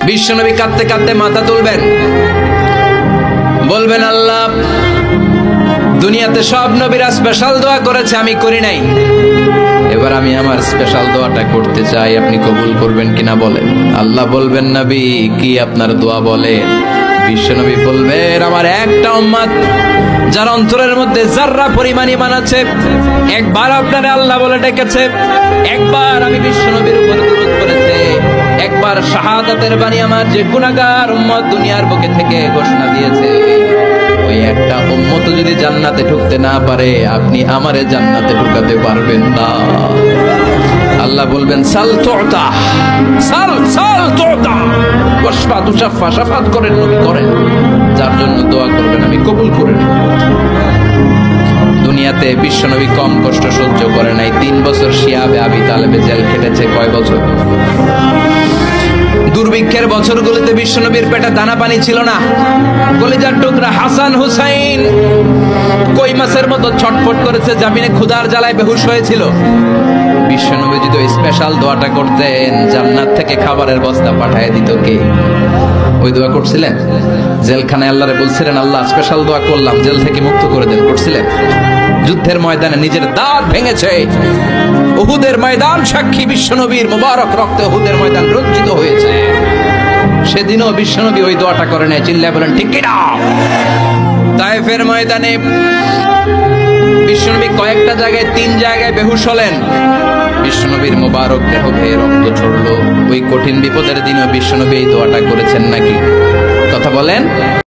বিশ্বনবী কাঁদতে কাঁদতে মাথা তুলবেন, বলবেন আল্লাহ দুনিয়াতে সব নবীরা স্পেশাল দোয়া করেছে, আমি করি নাই, এবার আমি আমার স্পেশাল দোয়াটা করতে চাই, আপনি কবুল করবেন কিনা বলেন। আল্লাহ বলবেন নবী কি আপনার দোয়া বলেন? বিশ্বনবী বলবেন আমার একটা উম্মত যার অন্তরের মধ্যে যাররা পরিমাণ ঈমান আছে, একবার আপনারে আল্লাহ বলে ডেকেছে, একবার আমি বিশ্বনবীর উপর দরুদ পড়েছে, একবার শাহাদাতের বাণী আমার যে গুনাহগার উম্মত দুনিয়ার বুকে থেকে ঘোষণা দিয়েছে, ওই একটা উম্মত যদি জান্নাতে ঢুকতে না পারে আপনি আমারে জান্নাতে ঢুকাতে পারবেন না। আল্লাহ বলবেন সাল তুতা, সাল সাল তুতা, ওয়াশফা তুশাফা, শাফাত করেন নবী করেন, যার জন্য দোয়া করবেন আমি কবুল করে নেব। দুনিয়াতে বিশ্বনবী কম কষ্ট সহ্য করে নাই। 3 বছর শিয়াবে আবি তালেবে জেল খেটেছে। কয় বছর? দুর্ভিক্ষের বছরগুলোতে বিশ্বনবীর পেটে দানা পানি ছিল না। কলিজার টুকরা হাসান হুসাইন কই মাছের মতো ছটফট করেছে, জামিনে ক্ষুধার জ্বালায় বেহুশ হয়েছিল। বিশ্বনবী যদি ওই স্পেশাল দোয়াটা করতেন, জান্নাত থেকে খাবারের বস্তা পাঠিয়ে দিত কে? ওই দোয়া করছিলেন? জেলখানায় আল্লাহরে বলছিলেন আল্লাহ স্পেশাল দোয়া করলাম, জেল থেকে মুক্ত করে দেন, করছিলেন? যুদ্ধের ময়দানে নিজের দাঁত ভেঙেছে, উহুদের ময়দান সাক্ষী, বিশ্বনবীর মুবারক রক্তে উহুদের ময়দান রঞ্জিত হয়েছে। সেদিনও বিশ্বনবী ওই দোয়াটা করে নেয়। চিল্লায় বলেন ঠিক কি না? তায়েফের ময়দানে বিশ্বনবী কয়েকটা জায়গায় 3 জায়গায় বেহুশ হলেন। বিশ্বনবীর মুবারক দেহ বেয়ে রক্ত ঝরলো। ওই কঠিন বিপদের দিনও বিশ্বনবী এই দোয়াটা করেছেন নাকি? কথা বলেন।